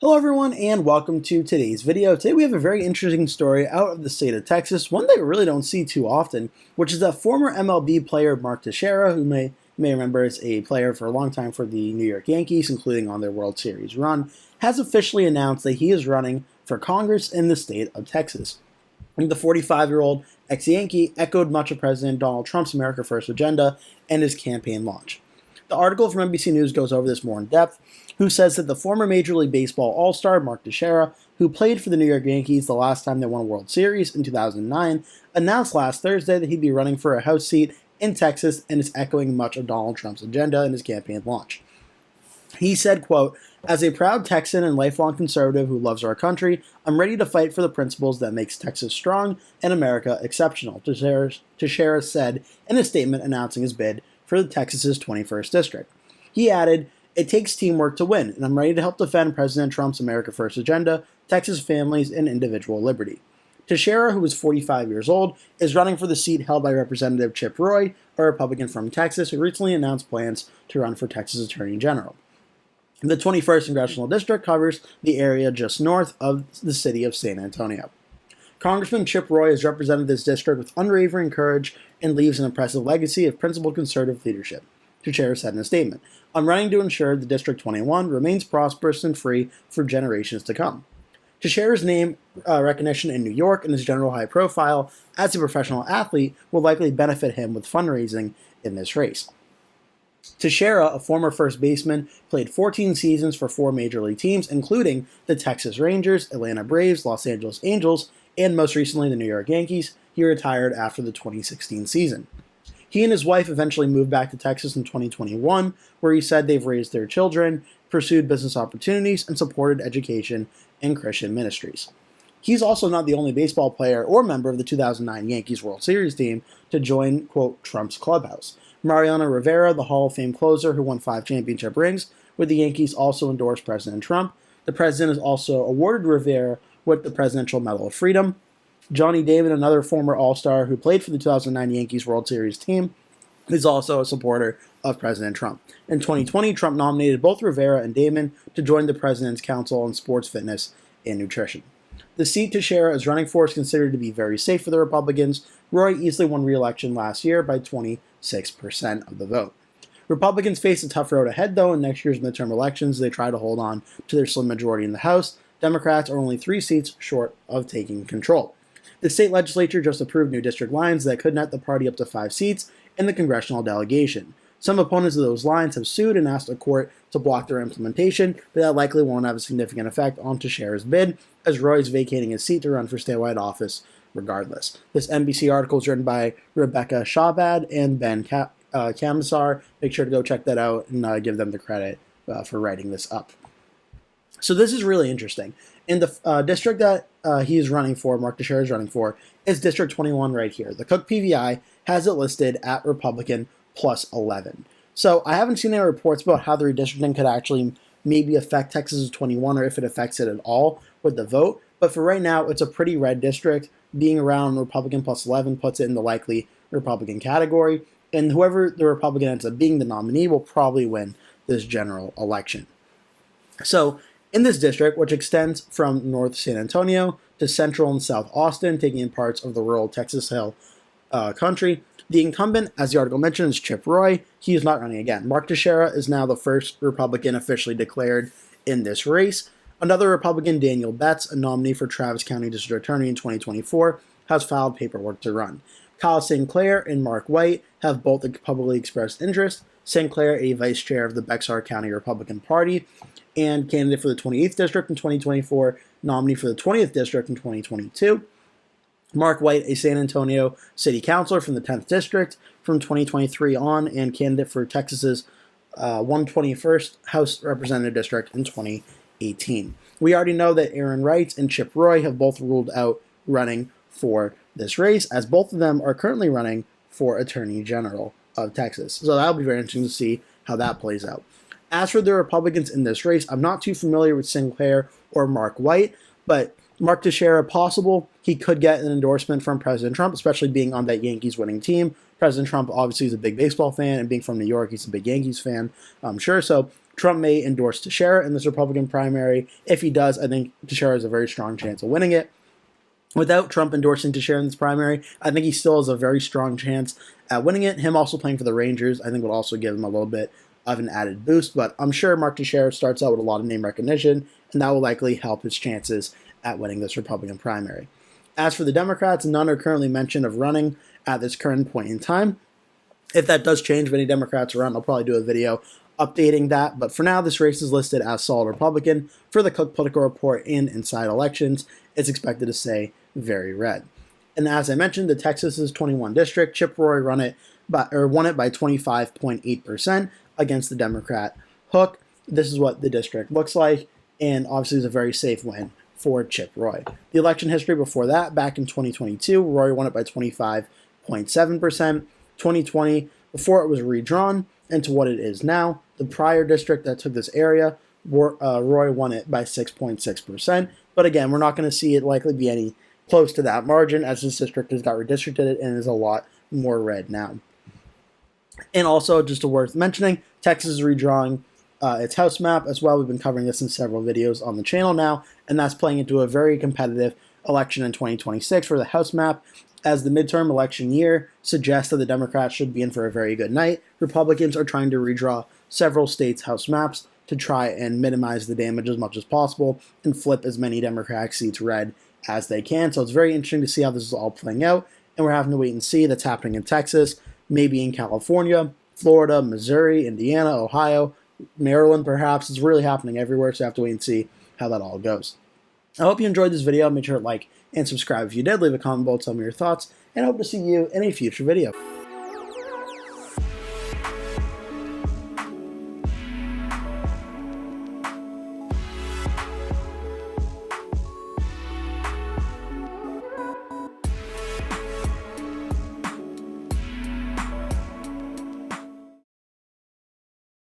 Hello everyone and welcome to today's video. Today we have a very interesting story out of the state of Texas, one that we really don't see too often, which is that former MLB player Mark Teixeira, who may remember is a player for a long time for the New York Yankees, including on their World Series run, has officially announced that he is running for Congress in the state of Texas. The 45-year-old ex-Yankee echoed much of President Donald Trump's America First agenda and his campaign launch. The article from NBC News goes over this more in depth, who says that the former Major League Baseball All-Star Mark Teixeira, who played for the New York Yankees the last time they won a World Series in 2009, announced last Thursday that he'd be running for a House seat in Texas and is echoing much of Donald Trump's agenda in his campaign launch. He said, quote, "As a proud Texan and lifelong conservative who loves our country, I'm ready to fight for the principles that makes Texas strong and America exceptional," Teixeira said in a statement announcing his bid for Texas's 21st district. He added, "It takes teamwork to win, and I'm ready to help defend President Trump's America First agenda, Texas families, and individual liberty." Teixeira, who is 45 years old, is running for the seat held by Representative Chip Roy, a Republican from Texas, who recently announced plans to run for Texas Attorney General. The 21st Congressional District covers the area just north of the city of San Antonio. Congressman Chip Roy has represented this district with unwavering courage and leaves an impressive legacy of principled conservative leadership, Teixeira said in a statement. "I'm running to ensure that District 21 remains prosperous and free for generations to come." Teixeira's name recognition in New York and his general high profile as a professional athlete will likely benefit him with fundraising in this race. Teixeira, a former first baseman, played 14 seasons for 4 major league teams, including the Texas Rangers, Atlanta Braves, Los Angeles Angels, and most recently the New York Yankees. He retired after the 2016 season. He and his wife eventually moved back to Texas in 2021, where he said they've raised their children, pursued business opportunities, and supported education and Christian ministries. He's also not the only baseball player or member of the 2009 Yankees World Series team to join, quote, Trump's clubhouse. Mariano Rivera, the Hall of Fame closer who won 5 championship rings with the Yankees, also endorsed President Trump. The president has also awarded Rivera with the Presidential Medal of Freedom. Johnny Damon, another former All-Star who played for the 2009 Yankees World Series team, is also a supporter of President Trump. In 2020, Trump nominated both Rivera and Damon to join the President's Council on Sports Fitness and Nutrition. The seat Teixeira is running for is considered to be very safe for the Republicans. Roy easily won re-election last year by 26% of the vote. Republicans face a tough road ahead, though, in next year's midterm elections. They try to hold on to their slim majority in the House. Democrats are only 3 seats short of taking control. The state legislature just approved new district lines that could net the party up to 5 seats in the congressional delegation. Some opponents of those lines have sued and asked a court to block their implementation, but that likely won't have a significant effect on Teixeira's bid, as Roy is vacating his seat to run for statewide office regardless. This NBC article is written by Rebecca Shabad and Ben Kamisar. Make sure to go check that out and give them the credit for writing this up. So this is really interesting. In the district that he is running for, Mark Teixeira is running for, is District 21 right here. The Cook PVI has it listed at Republican plus 11. So I haven't seen any reports about how the redistricting could actually maybe affect Texas 21 or if it affects it at all with the vote. But for right now, it's a pretty red district. Being around Republican plus 11 puts it in the likely Republican category. And whoever the Republican ends up being the nominee will probably win this general election. So in this district, which extends from North San Antonio to Central and South Austin, taking in parts of the rural Texas Hill country, the incumbent, as the article mentioned, is Chip Roy. He is not running again. Mark Teixeira is now the first Republican officially declared in this race. Another Republican, Daniel Betts, a nominee for Travis County District Attorney in 2024, has filed paperwork to run. Kyle St. Clair and Mark White have both publicly expressed interest. St. Clair, a vice chair of the Bexar County Republican Party and candidate for the 28th District in 2024, nominee for the 20th District in 2022. Mark White, a San Antonio City Councilor from the 10th District from 2023 on, and candidate for Texas's 121st House Representative District in 2018. We already know that Aaron Wright and Chip Roy have both ruled out running for this race, as both of them are currently running for Attorney General of Texas. So that'll be very interesting to see how that plays out. As for the Republicans in this race, I'm not too familiar with Sinclair or Mark White, but Mark Teixeira, possible. He could get an endorsement from President Trump, especially being on that Yankees winning team. President Trump obviously is a big baseball fan, and being from New York, he's a big Yankees fan, I'm sure. So Trump may endorse Teixeira in this Republican primary. If he does, I think Teixeira has a very strong chance of winning it. Without Trump endorsing Teixeira in this primary, I think he still has a very strong chance at winning it. Him also playing for the Rangers, I think, would also give him a little bit of an added boost. But I'm sure Mark Teixeira starts out with a lot of name recognition, and that will likely help his chances at winning this Republican primary. As for the Democrats, none are currently mentioned of running at this current point in time. If that does change, if any Democrats run, I'll probably do a video updating that. But for now, this race is listed as solid Republican. For the Cook Political Report and Inside Elections, it's expected to say very red. And as I mentioned, the Texas's 21 district, Chip Roy won it by 25.8% against the Democrat Hook. This is what the district looks like, and obviously it's a very safe win for Chip Roy. The election history before that, back in 2022, Roy won it by 25.7%. 2020, before it was redrawn into what it is now, the prior district that took this area, Roy won it by 6.6%. But again, we're not going to see it likely be any close to that margin, as this district has got redistricted and is a lot more red now. And also, just worth mentioning, Texas is redrawing its House map as well. We've been covering this in several videos on the channel now, and that's playing into a very competitive election in 2026 for the House map, as the midterm election year suggests that the Democrats should be in for a very good night. Republicans are trying to redraw several states' House maps to try and minimize the damage as much as possible and flip as many Democratic seats red as they can. So it's very interesting to see how this is all playing out, and we're having to wait and see. That's happening in Texas, maybe in California, Florida, Missouri, Indiana, Ohio, Maryland perhaps. It's really happening everywhere, so I have to wait and see how that all goes. I hope you enjoyed this video. Make sure to like and subscribe if you did. Leave a comment below, tell me your thoughts, and I hope to see you in a future video.